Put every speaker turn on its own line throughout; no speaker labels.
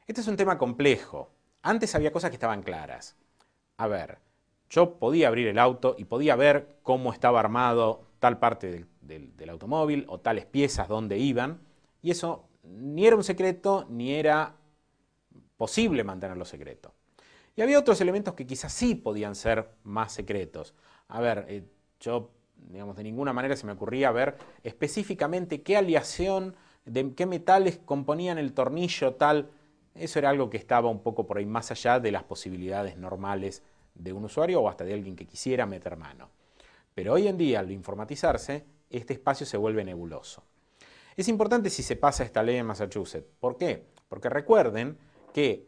Este es un tema complejo. Antes había cosas que estaban claras. A ver, yo podía abrir el auto y podía ver cómo estaba armado tal parte del automóvil o tales piezas dónde iban, y eso ni era un secreto ni era posible mantenerlo secreto. Y había otros elementos que quizás sí podían ser más secretos. A ver, yo, digamos, de ninguna manera se me ocurría ver específicamente qué aleación, de qué metales componían el tornillo tal. Eso era algo que estaba un poco por ahí más allá de las posibilidades normales de un usuario o hasta de alguien que quisiera meter mano. Pero hoy en día, al informatizarse, este espacio se vuelve nebuloso. Es importante si se pasa esta ley en Massachusetts. ¿Por qué? Porque recuerden que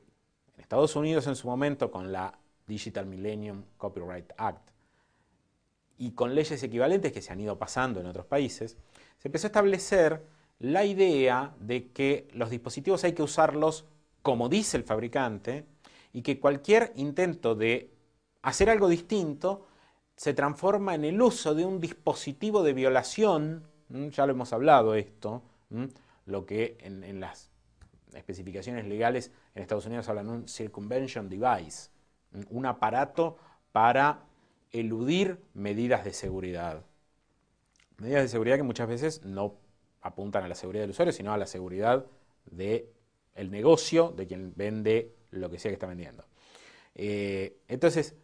en Estados Unidos en su momento con la Digital Millennium Copyright Act y con leyes equivalentes que se han ido pasando en otros países, se empezó a establecer la idea de que los dispositivos hay que usarlos como dice el fabricante y que cualquier intento de hacer algo distinto se transforma en el uso de un dispositivo de violación, ya lo hemos hablado esto, lo que en las especificaciones legales en Estados Unidos hablan de un circumvention device, un aparato para eludir medidas de seguridad. Medidas de seguridad que muchas veces no apuntan a la seguridad del usuario, sino a la seguridad del negocio de quien vende lo que sea que está vendiendo. Entonces,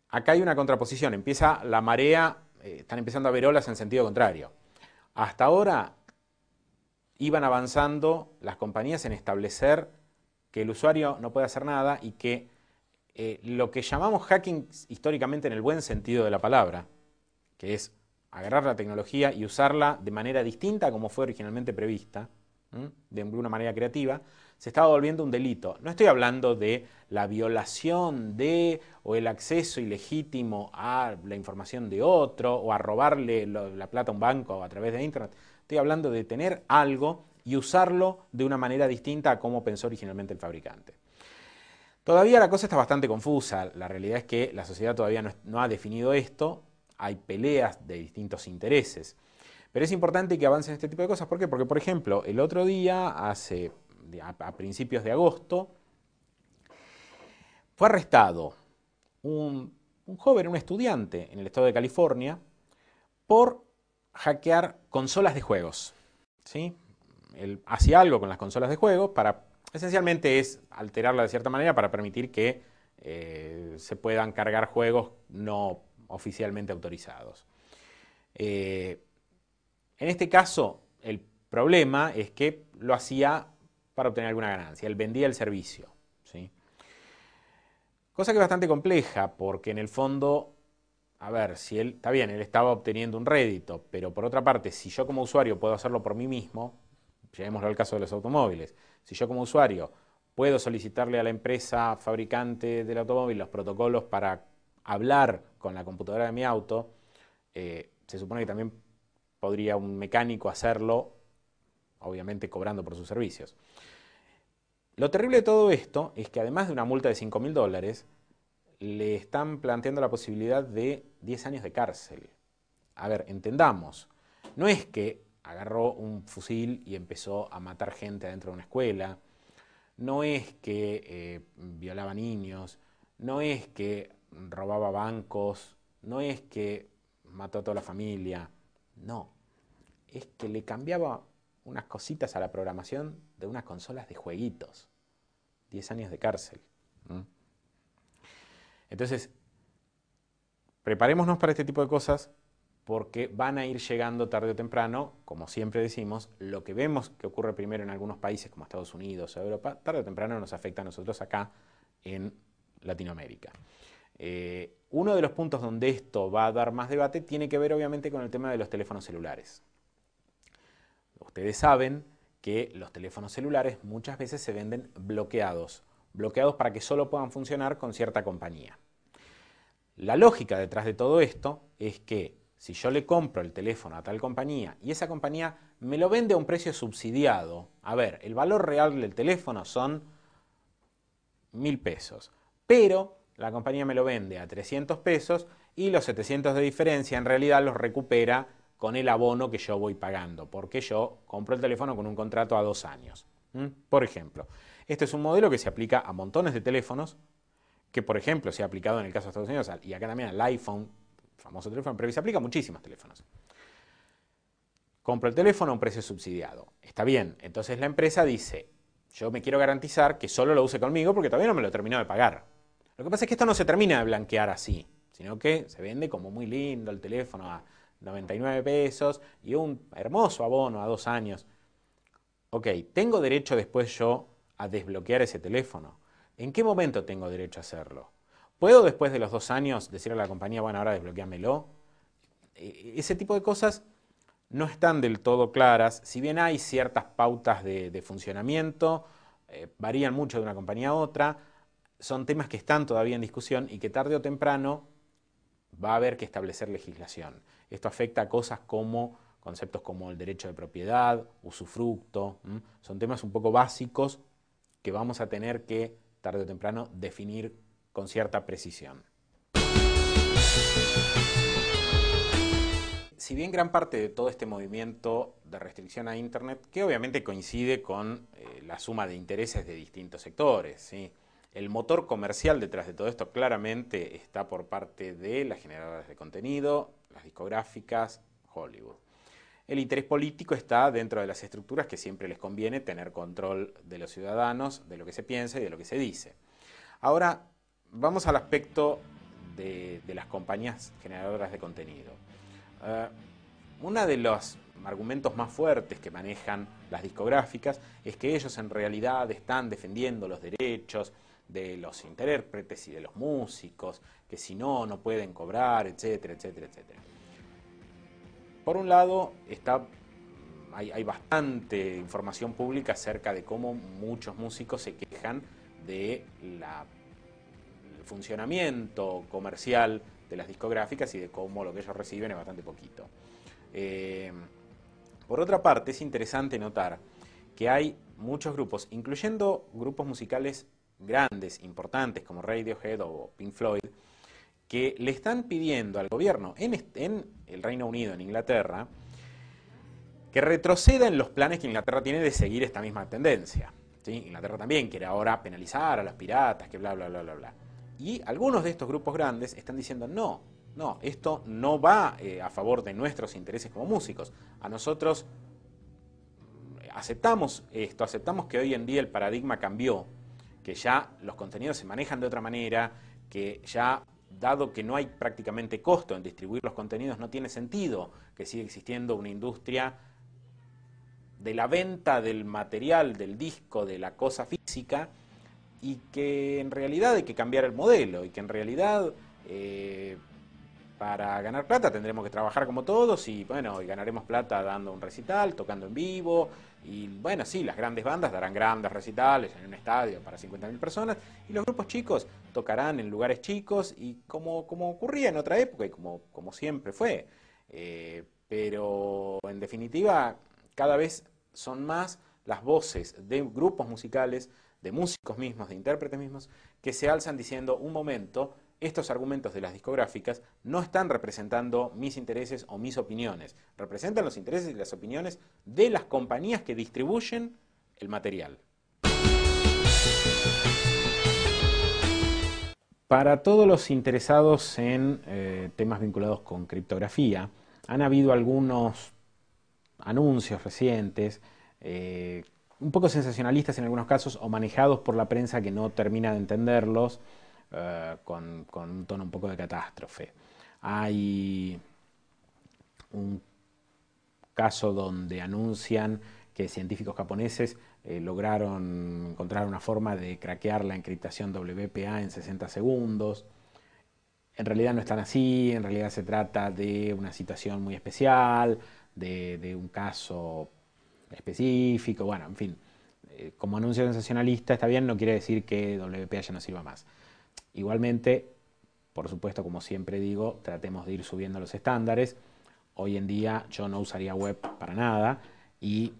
acá hay una contraposición, empieza la marea, están empezando a haber olas en sentido contrario. Hasta ahora iban avanzando las compañías en establecer que el usuario no puede hacer nada y que lo que llamamos hacking históricamente en el buen sentido de la palabra, que es agarrar la tecnología y usarla de manera distinta como fue originalmente prevista, de una manera creativa, se estaba volviendo un delito. No estoy hablando de la violación de o el acceso ilegítimo a la información de otro o a robarle la plata a un banco a través de internet. Estoy hablando de tener algo y usarlo de una manera distinta a como pensó originalmente el fabricante. Todavía la cosa está bastante confusa. La realidad es que la sociedad todavía no ha definido esto. Hay peleas de distintos intereses. Pero es importante que avancen este tipo de cosas. ¿Por qué? Porque, por ejemplo, el otro día, a principios de agosto, fue arrestado un joven, un estudiante en el estado de California, por hackear consolas de juegos. ¿Sí? Él hacía algo con las consolas de juegos para, esencialmente es alterarla de cierta manera para permitir que se puedan cargar juegos no oficialmente autorizados. En este caso, el problema es que lo hacía para obtener alguna ganancia. Él vendía el servicio. ¿Sí? Cosa que es bastante compleja, porque en el fondo, a ver, si él, está bien, él estaba obteniendo un rédito, pero por otra parte, si yo como usuario puedo hacerlo por mí mismo, llevémoslo al caso de los automóviles, si yo como usuario puedo solicitarle a la empresa fabricante del automóvil los protocolos para hablar con la computadora de mi auto, se supone que también podría un mecánico hacerlo, obviamente cobrando por sus servicios. Lo terrible de todo esto es que además de una multa de $5.000, le están planteando la posibilidad de 10 años de cárcel. A ver, entendamos, no es que agarró un fusil y empezó a matar gente adentro de una escuela, no es que violaba niños, no es que robaba bancos, no es que mató a toda la familia, no, es que le cambiaba unas cositas a la programación de unas consolas de jueguitos. 10 años de cárcel. Entonces, preparémonos para este tipo de cosas porque van a ir llegando tarde o temprano, como siempre decimos, lo que vemos que ocurre primero en algunos países como Estados Unidos o Europa, tarde o temprano nos afecta a nosotros acá en Latinoamérica. Uno de los puntos donde esto va a dar más debate tiene que ver obviamente con el tema de los teléfonos celulares. Ustedes saben que los teléfonos celulares muchas veces se venden bloqueados para que solo puedan funcionar con cierta compañía. La lógica detrás de todo esto es que si yo le compro el teléfono a tal compañía y esa compañía me lo vende a un precio subsidiado, a ver, el valor real del teléfono son 1.000 pesos, pero la compañía me lo vende a 300 pesos y los 700 de diferencia en realidad los recupera con el abono que yo voy pagando, porque yo compro el teléfono con un contrato a 2 años. Por ejemplo, este es un modelo que se aplica a montones de teléfonos, que por ejemplo se ha aplicado en el caso de Estados Unidos y acá también al iPhone, famoso teléfono, pero que se aplica a muchísimos teléfonos. Compro el teléfono a un precio subsidiado. Está bien, entonces la empresa dice, yo me quiero garantizar que solo lo use conmigo porque todavía no me lo terminó de pagar. Lo que pasa es que esto no se termina de blanquear así, sino que se vende como muy lindo el teléfono a 99 pesos y un hermoso abono a 2 años. Ok, ¿tengo derecho después yo a desbloquear ese teléfono? ¿En qué momento tengo derecho a hacerlo? ¿Puedo después de los 2 años decirle a la compañía, bueno, ahora desbloqueamelo? Ese tipo de cosas no están del todo claras, si bien hay ciertas pautas de funcionamiento, varían mucho de una compañía a otra, son temas que están todavía en discusión y que tarde o temprano va a haber que establecer legislación. Esto afecta a cosas como conceptos como el derecho de propiedad, usufructo, son temas un poco básicos que vamos a tener que tarde o temprano definir con cierta precisión. Si bien gran parte de todo este movimiento de restricción a Internet, que obviamente coincide con la suma de intereses de distintos sectores, ¿sí? El motor comercial detrás de todo esto claramente está por parte de las generadoras de contenido, las discográficas, Hollywood. El interés político está dentro de las estructuras que siempre les conviene tener control de los ciudadanos, de lo que se piensa y de lo que se dice. Ahora, vamos al aspecto de las compañías generadoras de contenido. Uno de los argumentos más fuertes que manejan las discográficas es que ellos en realidad están defendiendo los derechos de los intérpretes y de los músicos, que si no, no pueden cobrar, etcétera, etcétera, etcétera. Por un lado, hay bastante información pública acerca de cómo muchos músicos se quejan del funcionamiento comercial de las discográficas y de cómo lo que ellos reciben es bastante poquito. Por otra parte, es interesante notar que hay muchos grupos, incluyendo grupos musicales grandes, importantes, como Radiohead o Pink Floyd, que le están pidiendo al gobierno en el Reino Unido, en Inglaterra, que retroceda en los planes que Inglaterra tiene de seguir esta misma tendencia. ¿Sí? Inglaterra también quiere ahora penalizar a los piratas, que bla, bla, bla, bla, bla. Y algunos de estos grupos grandes están diciendo, no, esto no va a favor de nuestros intereses como músicos. A nosotros aceptamos esto, aceptamos que hoy en día el paradigma cambió, que ya los contenidos se manejan de otra manera, que ya, dado que no hay prácticamente costo en distribuir los contenidos, no tiene sentido que siga existiendo una industria de la venta del material, del disco, de la cosa física, y que en realidad hay que cambiar el modelo, y que en realidad para ganar plata tendremos que trabajar como todos, y bueno, y ganaremos plata dando un recital, tocando en vivo, y bueno, sí, las grandes bandas darán grandes recitales en un estadio para 50.000 personas, y los grupos chicos tocarán en lugares chicos, y como ocurría en otra época, y como siempre fue. Pero en definitiva, cada vez son más las voces de grupos musicales, de músicos mismos, de intérpretes mismos, que se alzan diciendo, un momento, estos argumentos de las discográficas no están representando mis intereses o mis opiniones, representan los intereses y las opiniones de las compañías que distribuyen el material. Para todos los interesados en temas vinculados con criptografía, han habido algunos anuncios recientes, un poco sensacionalistas en algunos casos o manejados por la prensa que no termina de entenderlos, con un tono un poco de catástrofe. Hay un caso donde anuncian que científicos japoneses lograron encontrar una forma de craquear la encriptación WPA en 60 segundos. En realidad no es tan así, en realidad se trata de una situación muy especial, de un caso específico, bueno, en fin, como anuncio sensacionalista está bien, no quiere decir que WPA ya no sirva más. Igualmente, por supuesto, como siempre digo, tratemos de ir subiendo los estándares. Hoy en día yo no usaría web para nada y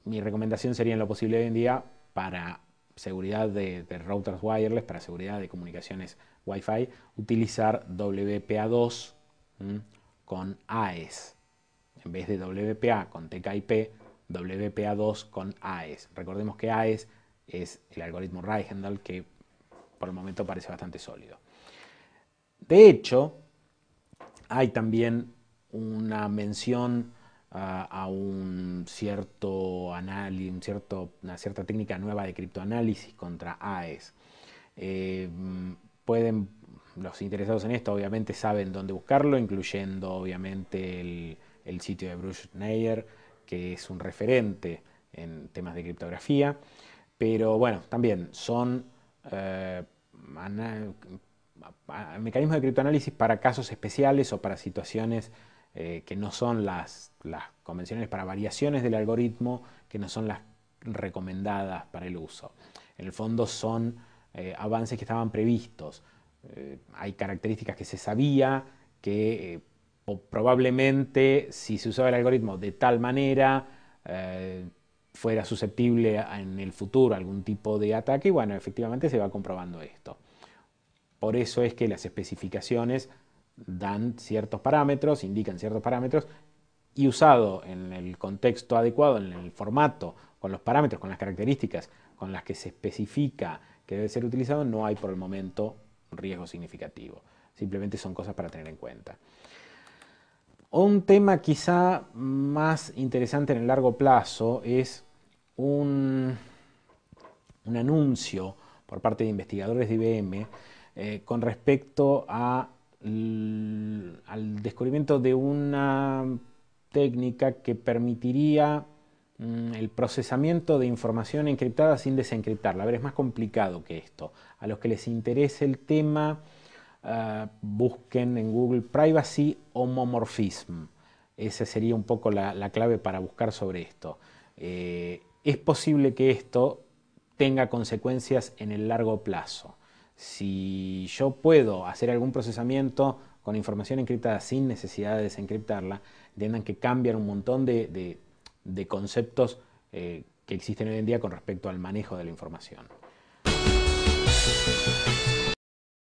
mi recomendación sería en lo posible hoy en día para seguridad de routers wireless, para seguridad de comunicaciones Wi-Fi, utilizar WPA2 con AES. En vez de WPA con TKIP, WPA2 con AES. Recordemos que AES es el algoritmo Reichenthal, que por el momento parece bastante sólido. De hecho, hay también una mención a un cierto análisis, una cierta técnica nueva de criptoanálisis contra AES. Los interesados en esto obviamente saben dónde buscarlo, incluyendo obviamente el sitio de Bruce Schneier, que es un referente en temas de criptografía, pero bueno, también son mecanismos de criptoanálisis para casos especiales o para situaciones que no son las convencionales, para variaciones del algoritmo que no son las recomendadas para el uso. En el fondo son avances que estaban previstos. Hay características que se sabía que probablemente si se usaba el algoritmo de tal manera fuera susceptible en el futuro a algún tipo de ataque, y bueno, efectivamente se va comprobando esto. Por eso es que las especificaciones dan ciertos parámetros, indican ciertos parámetros, y usado en el contexto adecuado, en el formato, con los parámetros, con las características con las que se especifica que debe ser utilizado, no hay por el momento riesgo significativo. Simplemente son cosas para tener en cuenta. Un tema quizá más interesante en el largo plazo es un anuncio por parte de investigadores de IBM con respecto al descubrimiento de una técnica que permitiría el procesamiento de información encriptada sin desencriptarla. A ver, es más complicado que esto. A los que les interese el tema, busquen en Google Privacy Homomorphism. Esa sería un poco la clave para buscar sobre esto. Es posible que esto tenga consecuencias en el largo plazo. Si yo puedo hacer algún procesamiento con información encriptada sin necesidad de desencriptarla, entiendan que cambian un montón de conceptos que existen hoy en día con respecto al manejo de la información.